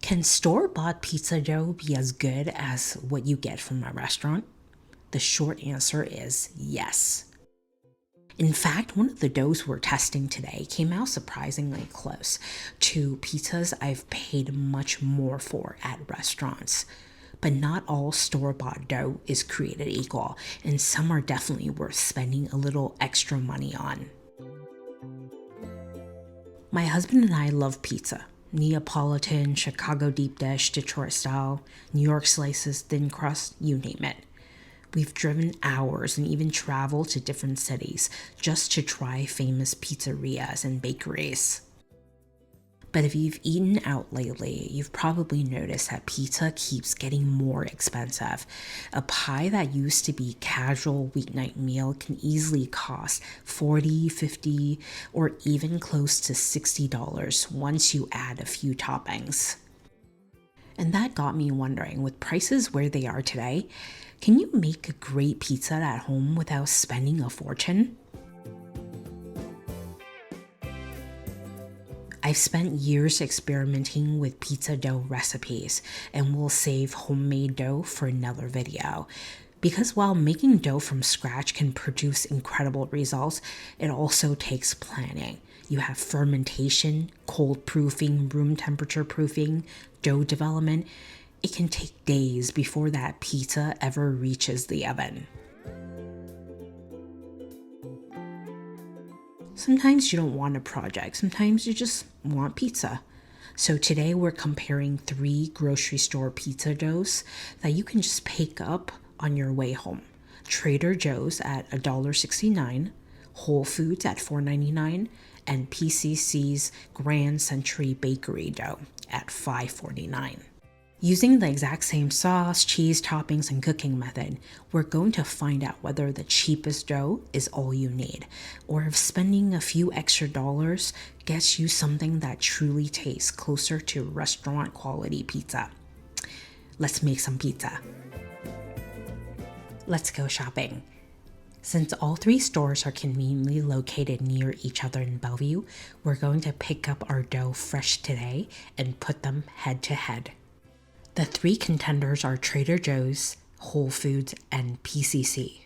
Can store-bought pizza dough be as good as what you get from a restaurant? The short answer is yes. In fact, one of the doughs we're testing today came out surprisingly close to pizzas I've paid much more for at restaurants. But not all store-bought dough is created equal, and some are definitely worth spending a little extra money on. My husband and I love pizza. Neapolitan, Chicago deep dish, Detroit style, New York slices, thin crust, you name it. We've driven hours and even traveled to different cities just to try famous pizzerias and bakeries. But if you've eaten out lately, you've probably noticed that pizza keeps getting more expensive. A pie that used to be casual weeknight meal can easily cost $40, $50, or even close to $60 once you add a few toppings. And that got me wondering, with prices where they are today, can you make a great pizza at home without spending a fortune? I've spent years experimenting with pizza dough recipes, and we'll save homemade dough for another video. Because while making dough from scratch can produce incredible results, it also takes planning. You have fermentation, cold proofing, room temperature proofing, dough development. It can take days before that pizza ever reaches the oven. Sometimes you don't want a project, sometimes you just want pizza. So today we're comparing 3 grocery store pizza doughs that you can just pick up on your way home. Trader Joe's at $1.69, Whole Foods at $4.99, and PCC's Grand Century Bakery dough at $5.49. Using the exact same sauce, cheese, toppings, and cooking method, we're going to find out whether the cheapest dough is all you need, or if spending a few extra dollars gets you something that truly tastes closer to restaurant quality pizza. Let's make some pizza. Let's go shopping. Since all 3 stores are conveniently located near each other in Bellevue, we're going to pick up our dough fresh today and put them head to head. The 3 contenders are Trader Joe's, Whole Foods, and PCC.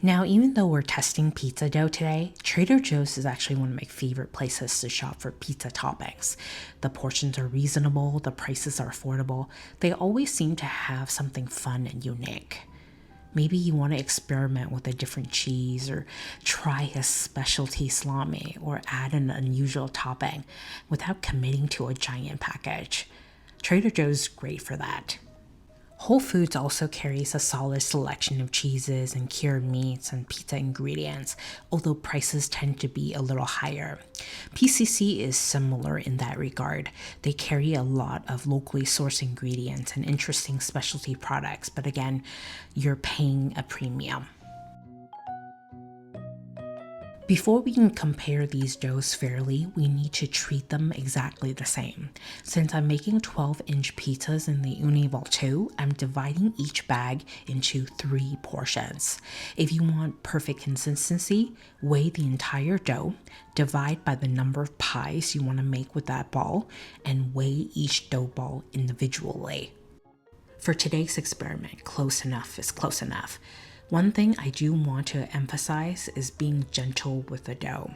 Now, even though we're testing pizza dough today, Trader Joe's is actually one of my favorite places to shop for pizza toppings. The portions are reasonable, the prices are affordable, they always seem to have something fun and unique. Maybe you want to experiment with a different cheese or try a specialty salami or add an unusual topping without committing to a giant package. Trader Joe's is great for that. Whole Foods also carries a solid selection of cheeses and cured meats and pizza ingredients, although prices tend to be a little higher. PCC is similar in that regard. They carry a lot of locally sourced ingredients and interesting specialty products, but again, you're paying a premium. Before we can compare these doughs fairly, we need to treat them exactly the same. Since I'm making 12-inch pizzas in the Unival 2, I'm dividing each bag into 3 portions. If you want perfect consistency, weigh the entire dough, divide by the number of pies you want to make with that ball, and weigh each dough ball individually. For today's experiment, close enough is close enough. One thing I do want to emphasize is being gentle with the dough.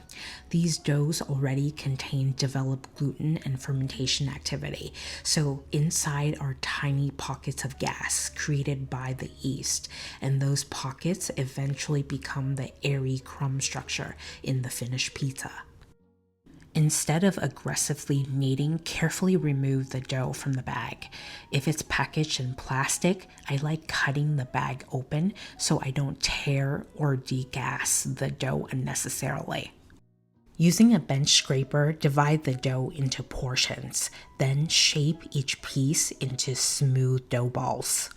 These doughs already contain developed gluten and fermentation activity, so inside are tiny pockets of gas created by the yeast, and those pockets eventually become the airy crumb structure in the finished pizza. Instead of aggressively kneading, carefully remove the dough from the bag. If it's packaged in plastic, I like cutting the bag open so I don't tear or degas the dough unnecessarily. Using a bench scraper, divide the dough into portions, then shape each piece into smooth dough balls.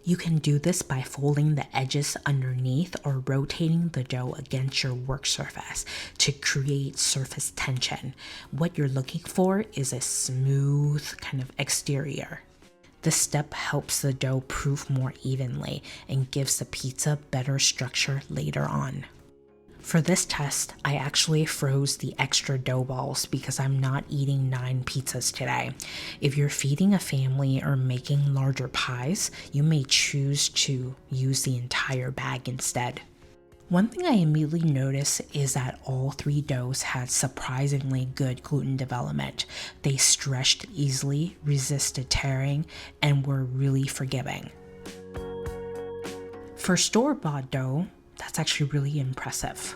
You can do this by folding the edges underneath or rotating the dough against your work surface to create surface tension. What you're looking for is a smooth kind of exterior. This step helps the dough proof more evenly and gives the pizza better structure later on. For this test, I actually froze the extra dough balls because I'm not eating 9 pizzas today. If you're feeding a family or making larger pies, you may choose to use the entire bag instead. One thing I immediately noticed is that all 3 doughs had surprisingly good gluten development. They stretched easily, resisted tearing, and were really forgiving. For store-bought dough, that's actually really impressive.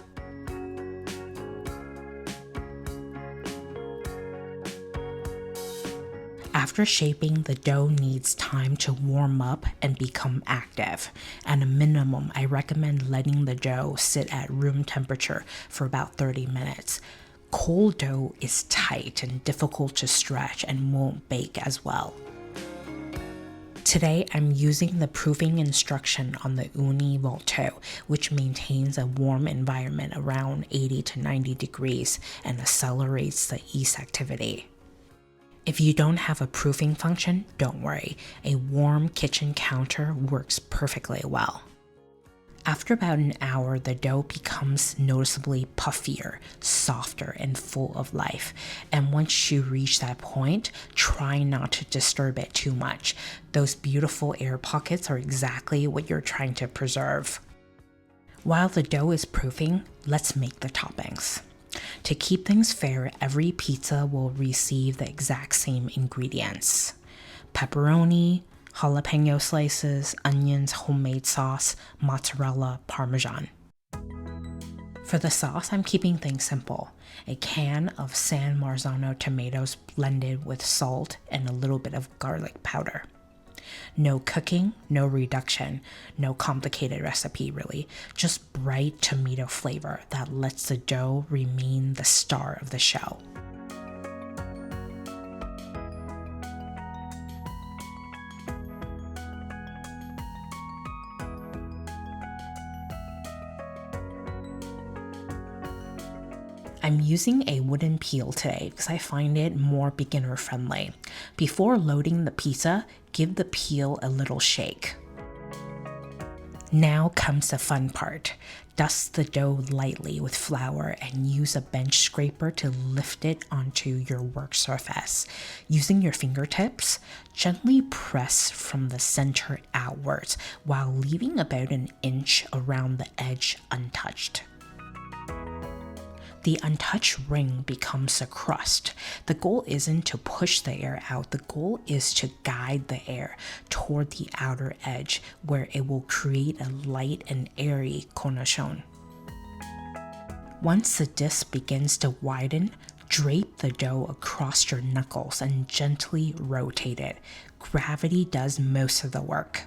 After shaping, the dough needs time to warm up and become active. At a minimum, I recommend letting the dough sit at room temperature for about 30 minutes. Cold dough is tight and difficult to stretch and won't bake as well. Today, I'm using the proofing instruction on the Uni Volto, which maintains a warm environment around 80 to 90 degrees and accelerates the yeast activity. If you don't have a proofing function, don't worry. A warm kitchen counter works perfectly well. After about an hour, the dough becomes noticeably puffier, softer, and full of life. And once you reach that point, try not to disturb it too much. Those beautiful air pockets are exactly what you're trying to preserve. While the dough is proofing, let's make the toppings. To keep things fair, every pizza will receive the exact same ingredients: pepperoni, jalapeno slices, onions, homemade sauce, mozzarella, parmesan. For the sauce, I'm keeping things simple. A can of San Marzano tomatoes blended with salt and a little bit of garlic powder. No cooking, no reduction, no complicated recipe really, just bright tomato flavor that lets the dough remain the star of the show. I'm using a wooden peel today because I find it more beginner friendly. Before loading the pizza, give the peel a little shake. Now comes the fun part. Dust the dough lightly with flour and use a bench scraper to lift it onto your work surface. Using your fingertips, gently press from the center outwards while leaving about an inch around the edge untouched. The untouched ring becomes a crust. The goal isn't to push the air out. The goal is to guide the air toward the outer edge where it will create a light and airy cornichon. Once the disc begins to widen, drape the dough across your knuckles and gently rotate it. Gravity does most of the work.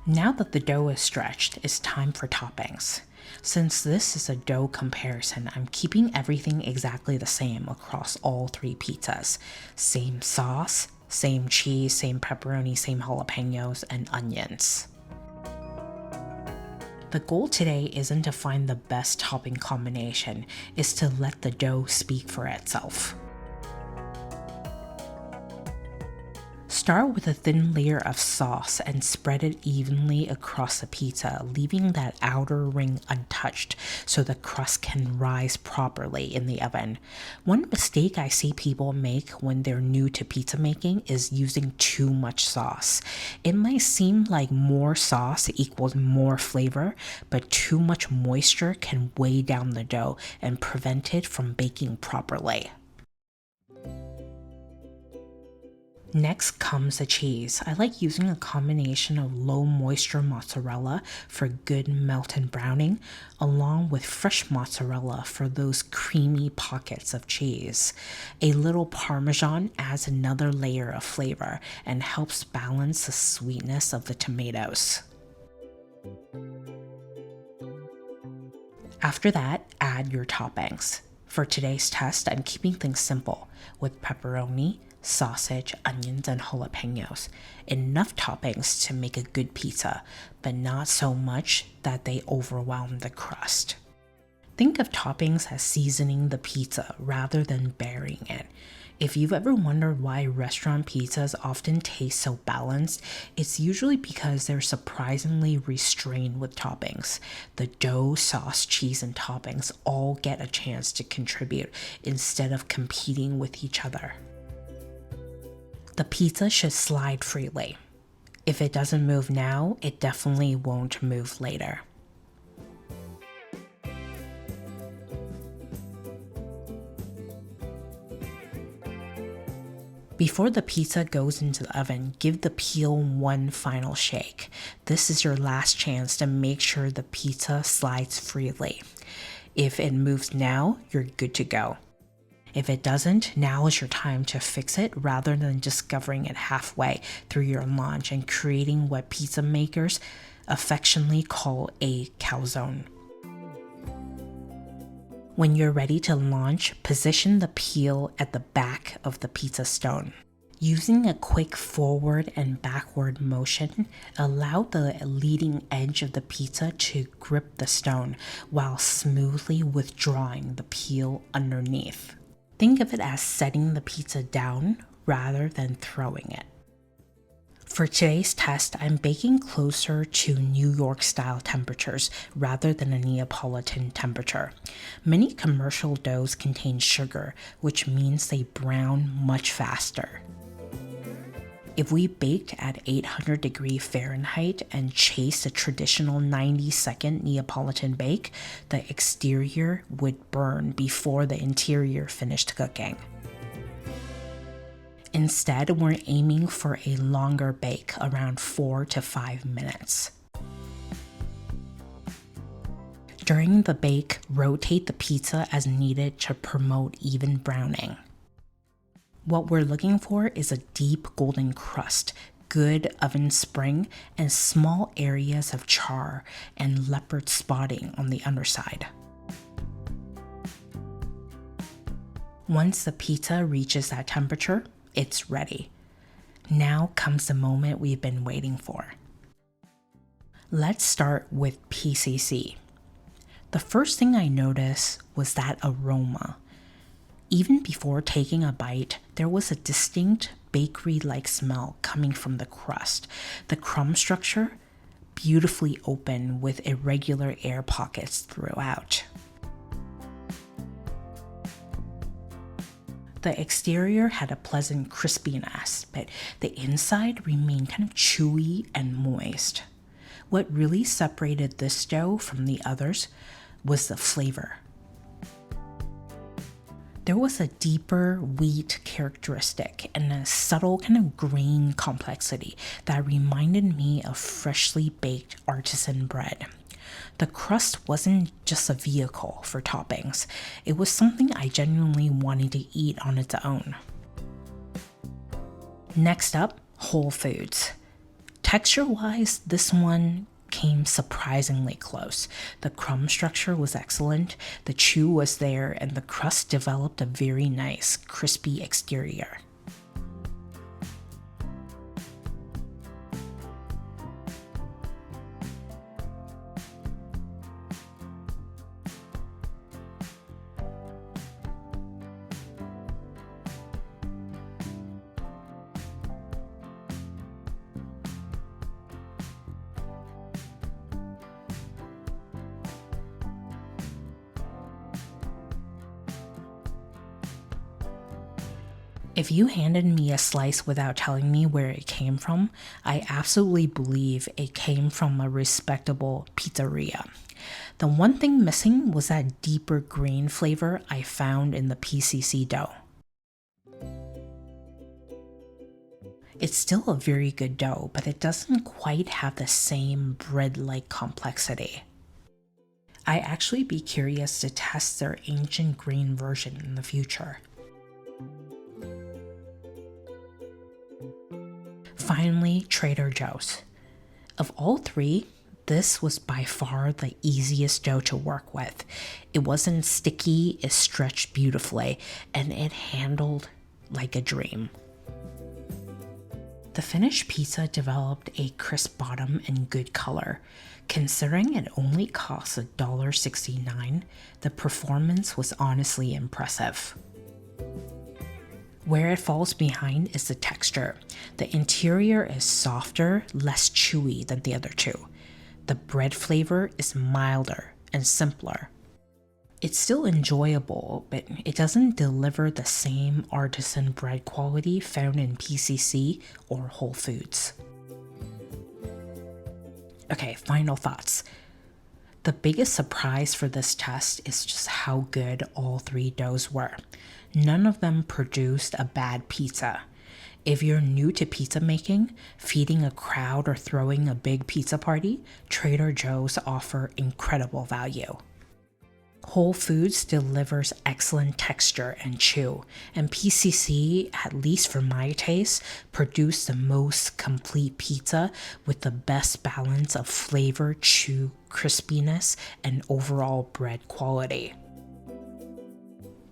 Now that the dough is stretched, it's time for toppings. Since this is a dough comparison, I'm keeping everything exactly the same across all 3 pizzas. Same sauce, same cheese, same pepperoni, same jalapenos, and onions. The goal today isn't to find the best topping combination, it's to let the dough speak for itself. Start with a thin layer of sauce and spread it evenly across the pizza, leaving that outer ring untouched so the crust can rise properly in the oven. One mistake I see people make when they're new to pizza making is using too much sauce. It might seem like more sauce equals more flavor, but too much moisture can weigh down the dough and prevent it from baking properly. Next comes the cheese. I like using a combination of low moisture mozzarella for good melt and browning, along with fresh mozzarella for those creamy pockets of cheese. A little Parmesan adds another layer of flavor and helps balance the sweetness of the tomatoes. After that, add your toppings. For today's test, I'm keeping things simple with pepperoni, sausage, onions, and jalapenos. Enough toppings to make a good pizza, but not so much that they overwhelm the crust. Think of toppings as seasoning the pizza rather than burying it. If you've ever wondered why restaurant pizzas often taste so balanced, it's usually because they're surprisingly restrained with toppings. The dough, sauce, cheese, and toppings all get a chance to contribute instead of competing with each other. The pizza should slide freely. If it doesn't move now, it definitely won't move later. Before the pizza goes into the oven, give the peel one final shake. This is your last chance to make sure the pizza slides freely. If it moves now, you're good to go. If it doesn't, now is your time to fix it rather than discovering it halfway through your lunch and creating what pizza makers affectionately call a calzone. When you're ready to launch, position the peel at the back of the pizza stone. Using a quick forward and backward motion, allow the leading edge of the pizza to grip the stone while smoothly withdrawing the peel underneath. Think of it as setting the pizza down rather than throwing it. For today's test, I'm baking closer to New York style temperatures rather than a Neapolitan temperature. Many commercial doughs contain sugar, which means they brown much faster. If we baked at 800 degrees Fahrenheit and chased a traditional 90-second Neapolitan bake, the exterior would burn before the interior finished cooking. Instead, we're aiming for a longer bake, around 4 to 5 minutes. During the bake, rotate the pizza as needed to promote even browning. What we're looking for is a deep golden crust, good oven spring, and small areas of char and leopard spotting on the underside. Once the pizza reaches that temperature, it's ready. Now comes the moment we've been waiting for. Let's start with PCC. The first thing I noticed was that aroma. Even before taking a bite, there was a distinct bakery-like smell coming from the crust. The crumb structure, beautifully open with irregular air pockets throughout. The exterior had a pleasant crispiness, but the inside remained kind of chewy and moist. What really separated this dough from the others was the flavor. There was a deeper wheat characteristic and a subtle kind of grain complexity that reminded me of freshly baked artisan bread. The crust wasn't just a vehicle for toppings. It was something I genuinely wanted to eat on its own. Next up, Whole Foods. Texture-wise, this one came surprisingly close. The crumb structure was excellent, the chew was there, and the crust developed a very nice, crispy exterior. If you handed me a slice without telling me where it came from, I absolutely believe it came from a respectable pizzeria. The one thing missing was that deeper green flavor I found in the PCC dough. It's still a very good dough, but it doesn't quite have the same bread-like complexity. I'd actually be curious to test their ancient grain version in the future. Finally, Trader Joe's. Of all three, this was by far the easiest dough to work with. It wasn't sticky, it stretched beautifully, and it handled like a dream. The finished pizza developed a crisp bottom and good color. Considering it only costs $1.69, the performance was honestly impressive. Where it falls behind is the texture. The interior is softer, less chewy than the other two. The bread flavor is milder and simpler. It's still enjoyable, but it doesn't deliver the same artisan bread quality found in PCC or Whole Foods. Okay, final thoughts. The biggest surprise for this test is just how good all three doughs were. None of them produced a bad pizza. If you're new to pizza making, feeding a crowd, or throwing a big pizza party, Trader Joe's offer incredible value. Whole Foods delivers excellent texture and chew, and PCC, at least for my taste, produced the most complete pizza with the best balance of flavor, chew, crispiness, and overall bread quality.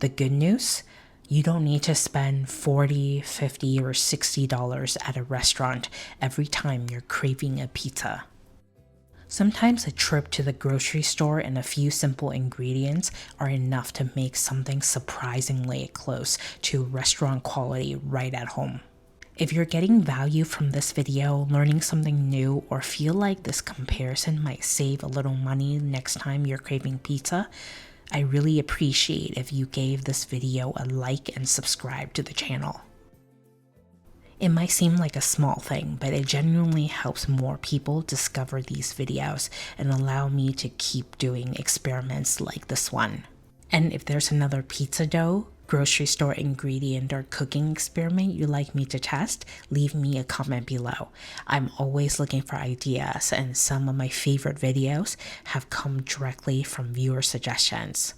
The good news? You don't need to spend $40, $50, or $60 at a restaurant every time you're craving a pizza. Sometimes a trip to the grocery store and a few simple ingredients are enough to make something surprisingly close to restaurant quality right at home. If you're getting value from this video, learning something new, or feel like this comparison might save a little money next time you're craving pizza, I really appreciate if you gave this video a like and subscribe to the channel. It might seem like a small thing, but it genuinely helps more people discover these videos and allow me to keep doing experiments like this one. And if there's another pizza dough, grocery store ingredient, or cooking experiment you'd like me to test, leave me a comment below. I'm always looking for ideas, and some of my favorite videos have come directly from viewer suggestions.